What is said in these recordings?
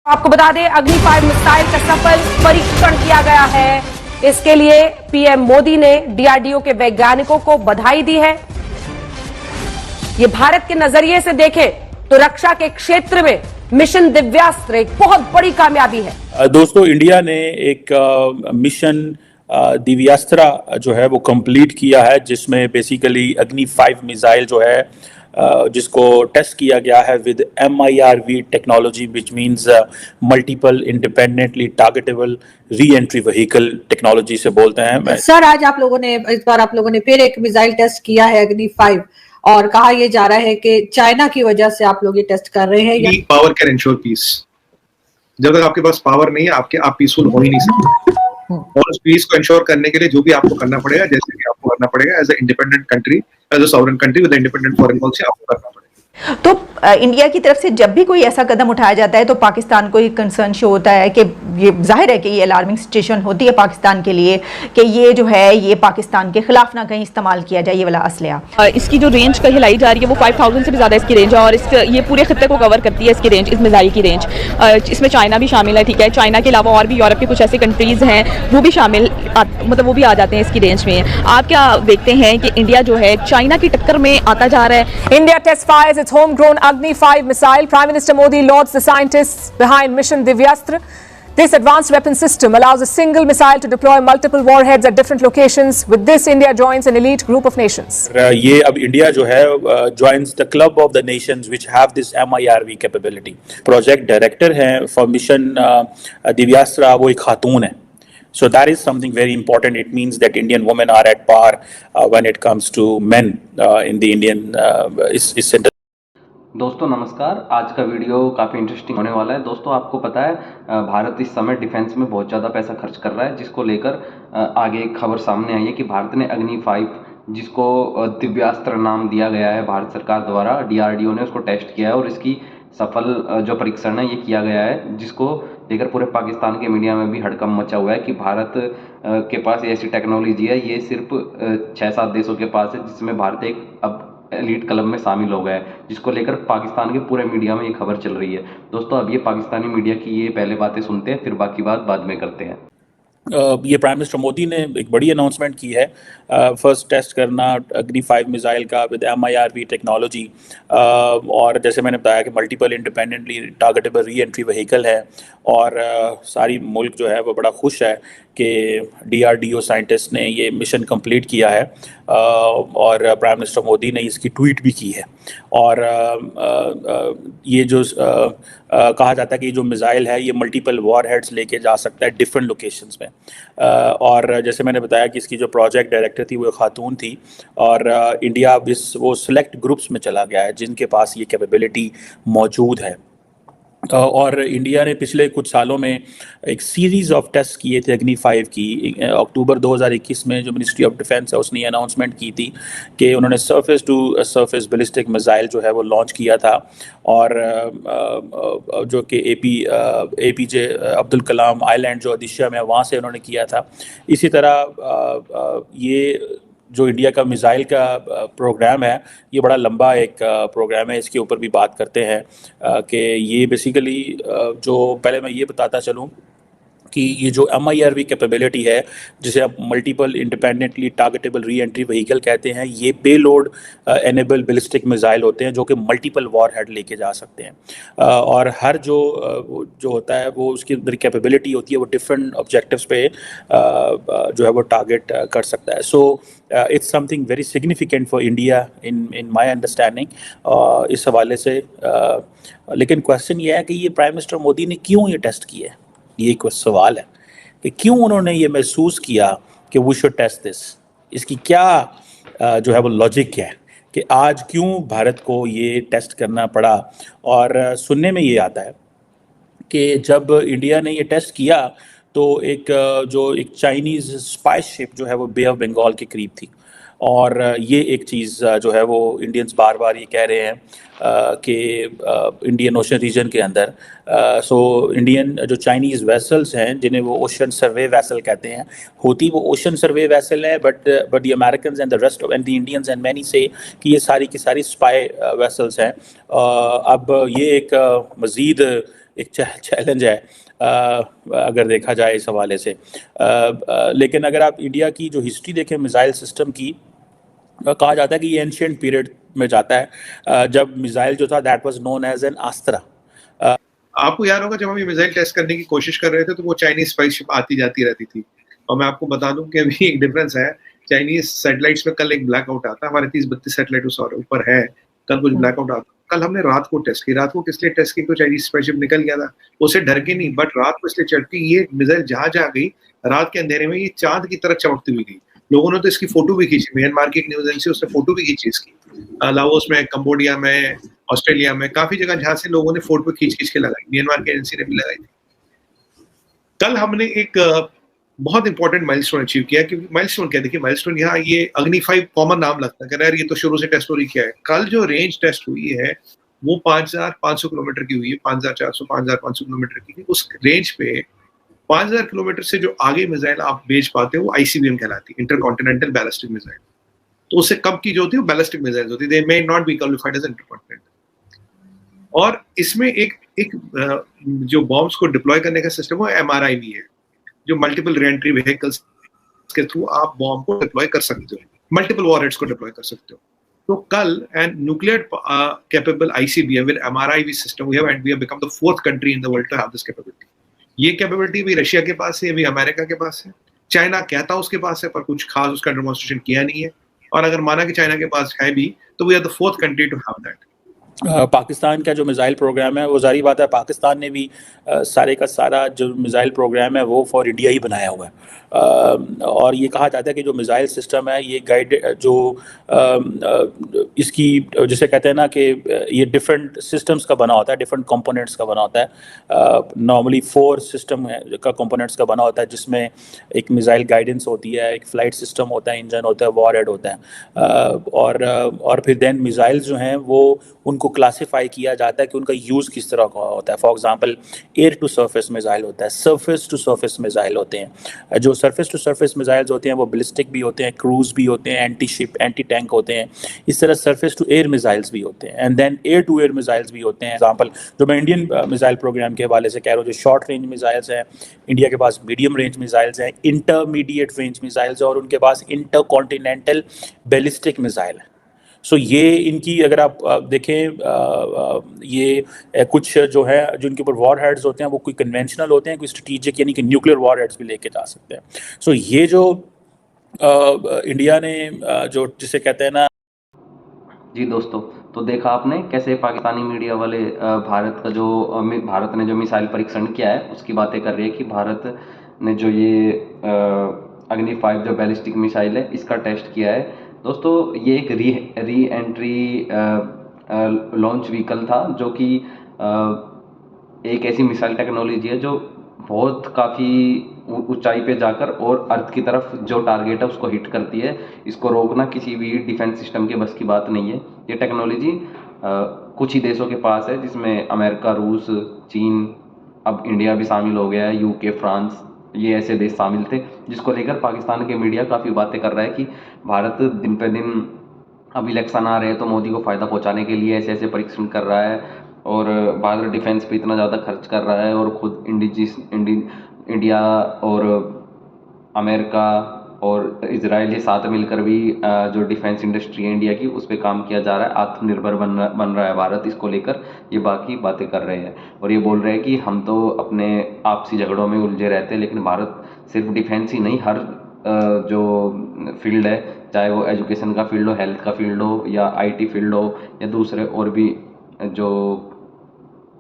आपको बता दें, अग्नि 5 मिसाइल का सफल परीक्षण किया गया है। इसके लिए पीएम मोदी ने डीआरडीओ के वैज्ञानिकों को बधाई दी है। ये भारत के नजरिए से देखें तो रक्षा के क्षेत्र में मिशन दिव्यास्त्र एक बहुत बड़ी कामयाबी है। दोस्तों, इंडिया ने एक मिशन दिव्यास्त्र जो है वो कंप्लीट किया है, जिसमें बेसिकली अग्नि 5 मिसाइल जो है जिसको टेस्ट किया गया है with MIRV technology, which means multiple independently targetable re entry vehicle technology से बोलते हैं। सर, आज इस बार आप लोगों ने फिर एक मिसाइल टेस्ट किया है अग्नि 5, और कहा यह जा रहा है कि चाइना की वजह से आप लोग ये टेस्ट कर रहे हैं। Power can ensure peace. जब तक आपके पास पावर नहीं है, आप पीसफुल हो ही नहीं सकते। और उस पीस को इंश्योर करने के लिए जो भी आपको करना पड़ेगा, जैसे कि आपको करना पड़ेगा as a independent country, as a sovereign country with independent foreign policy, आपको करना पड़ेगा। तो इंडिया की तरफ से जब भी कोई ऐसा कदम उठाया जाता है तो पाकिस्तान को एक कंसर्न शो होता है कि ये जाहिर है कि ये अलार्मिंग सिचुएशन होती है पाकिस्तान के लिए कि ये जो है ये पाकिस्तान के खिलाफ ना कहीं इस्तेमाल किया जाए ये वाला असलहा। इसकी जो रेंज कहीं लाई जा रही है वो 5000 से भी ज़्यादा इसकी रेंज है, और ये पूरे खत्ते को कवर करती है इसकी रेंज, इस मिसाइल की रेंज। इसमें चाइना भी शामिल है, ठीक है। चाइना के अलावा और भी यूरोप के कुछ ऐसे कंट्रीज़ हैं वो भी शामिल, मतलब वो भी आ जाते हैं इसकी रेंज में। आप क्या देखते हैं कि इंडिया जो है चाइना की टक्कर में आता जा रहा है? India test fires its homegrown Agni 5 missile. Prime Minister Modi lauds the scientists behind mission Divyastra. This advanced weapon system allows a single missile to deploy multiple warheads at different locations. With this, India joins an elite group of nations. ये अब India जो है joins the club of the nations which have this MIRV capability. Project director हैं for mission Divyastra, वो एक खातून है. So that is something very important. It means that Indian women are at par when it comes to men in the Indian center. दोस्तों नमस्कार, आज का video काफ़ी interesting होने वाला है। दोस्तों, आपको पता है भारत इस समय डिफेंस में बहुत ज़्यादा पैसा खर्च कर रहा है, जिसको लेकर आगे एक खबर सामने आई है कि भारत ने अग्नि 5, जिसको दिव्यास्त्र नाम दिया गया है भारत सरकार द्वारा, DRDO ने उसको टेस्ट किया है और इसकी सफल जो परीक्षण है ये किया गया है, जिसको लेकर पूरे पाकिस्तान के मीडिया में भी हड़कंप मचा हुआ है कि भारत के पास ऐसी टेक्नोलॉजी है। ये सिर्फ 6-7 देशों के पास है, जिसमें भारत एक अब एलीट क्लब में शामिल हो गया है, जिसको लेकर पाकिस्तान के पूरे मीडिया में ये खबर चल रही है। दोस्तों, अब ये पाकिस्तानी मीडिया की ये पहले बातें सुनते हैं, फिर बाकी बात बाद में करते हैं। ये प्राइम मिनिस्टर मोदी ने एक बड़ी अनाउंसमेंट की है, फर्स्ट टेस्ट करना अग्नि 5 मिसाइल का विद MIRV टेक्नोलॉजी, और जैसे मैंने बताया कि multiple independently targetable re entry vehicle है, और सारी मुल्क जो है वो बड़ा खुश है कि DRDO साइंटिस्ट ने ये मिशन कंप्लीट किया है, और प्राइम मिनिस्टर मोदी ने इसकी ट्वीट भी की है। और ये जो कहा जाता है कि जो मिसाइल है ये मल्टीपल वॉरहेड्स लेके जा सकता है डिफरेंट लोकेशंस में, और जैसे मैंने बताया कि इसकी जो प्रोजेक्ट डायरेक्टर थी वो खातून थी, और इंडिया वो सिलेक्ट ग्रुप्स में चला गया है जिनके पास ये कैपेबिलिटी मौजूद है। और इंडिया ने पिछले कुछ सालों में एक सीरीज़ ऑफ टेस्ट किए थे अग्नि 5 की। अक्टूबर 2021 में जो मिनिस्ट्री ऑफ डिफेंस है उसने अनाउंसमेंट की थी कि उन्होंने surface to surface ballistic missile जो है वो लॉन्च किया था, और जो कि APJ अब्दुल कलाम आइलैंड जो ओडिशा में वहाँ से उन्होंने किया था। इसी तरह ये जो इंडिया का मिसाइल का प्रोग्राम है ये बड़ा लंबा एक प्रोग्राम है, इसके ऊपर भी बात करते हैं कि ये बेसिकली जो पहले मैं ये बताता चलूँ कि ये जो MIRV कैपेबिलिटी है, जिसे आप multiple independently targetable re entry vehicle कहते हैं, ये पेलोड एनेबल बैलिस्टिक मिसाइल होते हैं जो कि मल्टीपल वॉरहेड लेके जा सकते हैं, और हर जो होता है वो उसकी अंदर कैपेबिलिटी होती है, वो डिफरेंट ऑब्जेक्टिव्स पे जो है वो टारगेट कर सकता है। So it's something very significant for India in my understanding इस हवाले से। लेकिन क्वेश्चन ये है कि ये प्राइम मिनिस्टर मोदी ने क्यों ये टेस्ट किया है, ये एक सवाल है कि क्यों उन्होंने ये महसूस किया कि वी शुड टेस्ट दिस। इसकी क्या जो है वो लॉजिक है कि आज क्यों भारत को ये टेस्ट करना पड़ा। और सुनने में ये आता है कि जब इंडिया ने ये टेस्ट किया तो एक चाइनीज़ स्पाई शिप जो है वो बे ऑफ बंगाल के करीब थी, और ये एक चीज़ जो है वो इंडियंस बार बार ये कह रहे हैं कि इंडियन ओशन रीजन के अंदर इंडियन जो चाइनीज़ वेसल्स हैं जिन्हें वो ओशन सर्वे वेसल कहते हैं, होती वो ओशन सर्वे वेसल है, but the Americans and the rest of and the Indians and many से कि ये सारी की सारी स्पाई वेसल्स हैं। अब ये एक मज़ीद एक चैलेंज है अगर देखा जाए इस हवाले से। लेकिन अगर आप इंडिया की जो हिस्ट्री देखें मिसाइल सिस्टम की, कहा जाता है कि ये एंशियंट पीरियड में जाता है, जब मिसाइल जो था that was known as an Astra. आपको याद होगा जब हम ये मिसाइल टेस्ट करने की कोशिश कर रहे थे तो वो चाइनीज स्पाइस शिप आती जाती रहती थी। और मैं आपको बता दूं कि अभी एक डिफरेंस है, चाइनीज सैटेलाइट्स में कल एक ब्लैकआउट आता है, हमारे 30-32 सैटेलाइट उस ऊपर है, कल कुछ ब्लैकआउट आता है। कल हमने रात को टेस्ट की, रात को किस लिए टेस्ट की, तो चाइनीज स्पाइस शिप निकल गया था, उसे डर के नहीं, बट रात को इसलिए चढ़ती, ये मिसाइल जहां जा गई रात के अंधेरे में ये चांद की तरह चमकती हुई गई। लोगों ने तो इसकी फोटो भी खींची, म्यांमार की एक न्यूज एजेंसी उसने फोटो भी खींची इसकी, लाओस में, कंबोडिया में, ऑस्ट्रेलिया में, काफी जगह जहां से लोगों ने फोटो खींच के लगाई, म्यांमार की एजेंसी ने भी लगाई थी। कल हमने एक बहुत इंपॉर्टेंट माइलस्टोन अचीव किया। कि माइलस्टोन क्या, देखिए माइलस्टोन यहाँ ये अग्नि 5 कॉमन नाम लगता है, यार ये तो शुरू से टेस्ट हो रही क्या है। कल जो रेंज टेस्ट हुई है वो 5500 किलोमीटर की हुई है, 5400 5500 किलोमीटर की। उस रेंज पे 5000 किलोमीटर से जो आगे मिसाइल आप भेज पाते हो वो ICBM कहलाती है, इंटरकॉन्टिनेंटल बैलिस्टिक मिसाइल। तो उससे कम की जो होती है वो बैलिस्टिक मिसाइल्स होती है, they may not be qualified as intercontinental. और इसमें एक जो बॉम्ब्स को डिप्लॉय करने का सिस्टम है MRI भी है, जो मल्टीपल रीएंट्री व्हीकल्स के थ्रू आप बॉम्ब को डिप्लॉय कर सकते हो, मल्टीपल वॉरहेड्स को डिप्लॉय कर सकते हो। तो कल and nuclear capable ICBM with MRIV system we have become the 4th country in the world to have this capability. ये कैपेबिलिटी भी रशिया के पास है, भी अमेरिका के पास है, चाइना कहता उसके पास है पर कुछ खास उसका डेमोन्स्ट्रेशन किया नहीं है। और अगर माना कि चाइना के पास है भी तो we are the 4th country to have that. Pakistan का जो मिसाइल प्रोग्राम है वो जारी बात है, पाकिस्तान ने भी सारे का सारा जो मिसाइल प्रोग्राम है वो फॉर इंडिया ही बनाया हुआ है। और ये कहा जाता है कि जो मिसाइल सिस्टम है ये गाइड जो इसकी जिसे कहते हैं ना कि ये डिफरेंट सिस्टम्स का बना होता है, डिफरेंट कंपोनेंट्स का बना होता है। नॉर्मली 4 सिस्टम का कंपोनेंट्स का बना होता है, जिसमें एक मिसाइल गाइडेंस होती है, एक फ्लाइट सिस्टम होता है, इंजन होता है, वॉरहेड होता है, और फिर देन मिसाइल्स जो हैं वो उनको क्लासिफाई किया जाता है कि उनका यूज़ किस तरह का होता है। For example air to surface missile होता है, सरफेस टू सरफेस मिसाइल होते हैं। जो सरफेस टू सरफेस मिसाइल्स होते हैं वो बैलिस्टिक भी होते हैं, क्रूज भी होते हैं, एंटी शिप एंटी टैंक होते हैं। इस तरह सरफेस टू एयर मिसाइल्स भी होते हैं, and then air to air missiles भी होते हैं। एग्जांपल जो मैं इंडियन मिसाइल प्रोग्राम के हवाले से कह रहा हूँ, जो शॉर्ट रेंज मिसाइल्स हैं, इंडिया के पास मीडियम रेंज मिसाइल्स हैं, इंटरमीडिएट रेंज मिसाइल्स हैं, और उनके पास इंटर कॉन्टिनेंटल बैलिस्टिक मिसाइल है। सो ये इनकी अगर आप देखें, ये कुछ जो है जिनके ऊपर वॉर हेड्स होते हैं वो कोई कन्वेंशनल होते हैं, कोई स्ट्रेटेजिक यानी कि न्यूक्लियर वॉर हेड्स भी लेके जा सकते हैं। सो ये जो इंडिया ने जो जिसे कहते हैं ना। जी दोस्तों, तो देखा आपने कैसे पाकिस्तानी मीडिया वाले भारत ने जो मिसाइल परीक्षण किया है उसकी बातें कर रही है कि भारत ने जो ये अग्नि 5 जो बैलिस्टिक मिसाइल है इसका टेस्ट किया है। दोस्तों ये एक री एंट्री लॉन्च व्हीकल था, जो कि एक ऐसी मिसाइल टेक्नोलॉजी है जो बहुत काफ़ी ऊंचाई पे जाकर और अर्थ की तरफ जो टारगेट है उसको हिट करती है। इसको रोकना किसी भी डिफेंस सिस्टम के बस की बात नहीं है। ये टेक्नोलॉजी कुछ ही देशों के पास है, जिसमें अमेरिका, रूस, चीन, अब इंडिया भी शामिल हो गया है, UK, फ्रांस, ये ऐसे देश शामिल थे, जिसको लेकर पाकिस्तान के मीडिया काफ़ी बातें कर रहा है कि भारत दिन पे दिन, अब इलेक्शन आ रहे हैं तो मोदी को फ़ायदा पहुंचाने के लिए ऐसे ऐसे परीक्षण कर रहा है, और भारत डिफेंस पे इतना ज़्यादा खर्च कर रहा है, और खुद इंडिया और अमेरिका और इजराइल ये साथ मिलकर भी जो डिफेंस इंडस्ट्री है इंडिया की उस पर काम किया जा रहा है, आत्मनिर्भर बन रहा है भारत। इसको लेकर ये बाकी बातें कर रहे हैं और ये बोल रहे हैं कि हम तो अपने आपसी झगड़ों में उलझे रहते हैं, लेकिन भारत सिर्फ डिफेंस ही नहीं, हर जो फील्ड है, चाहे वो एजुकेशन का फील्ड हो, हेल्थ का फील्ड हो, या IT फील्ड हो, या दूसरे और भी जो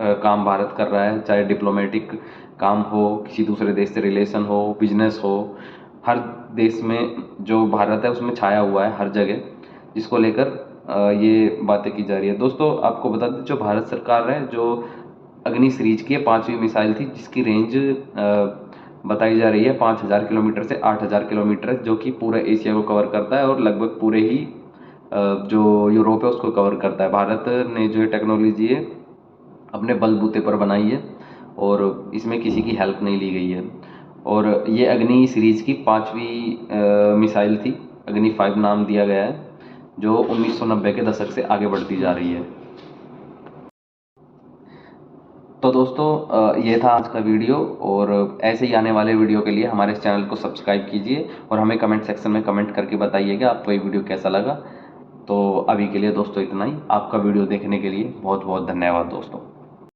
काम भारत कर रहा है, चाहे डिप्लोमेटिक काम हो, किसी दूसरे देश से रिलेशन हो, बिजनेस हो, हर देश में जो भारत है उसमें छाया हुआ है हर जगह, जिसको लेकर ये बातें की जा रही है। दोस्तों आपको बता दें, जो भारत सरकार है, जो अग्नि सीरीज की 5वीं मिसाइल थी, जिसकी रेंज बताई जा रही है 5000 किलोमीटर से 8000 किलोमीटर, जो कि पूरे एशिया को कवर करता है और लगभग पूरे ही जो यूरोप है उसको कवर करता है। भारत ने जो टेक्नोलॉजी है अपने बलबूते पर बनाई है और इसमें किसी की हेल्प नहीं ली गई है। और ये अग्नि सीरीज की 5वीं मिसाइल थी, अग्नि 5 नाम दिया गया है, जो 1990 के दशक से आगे बढ़ती जा रही है। तो दोस्तों ये था आज का वीडियो, और ऐसे ही आने वाले वीडियो के लिए हमारे इस चैनल को सब्सक्राइब कीजिए और हमें कमेंट सेक्शन में कमेंट करके बताइएगा आपको ये वीडियो कैसा लगा। तो अभी के लिए दोस्तों इतना ही। आपका वीडियो देखने के लिए बहुत बहुत धन्यवाद दोस्तों।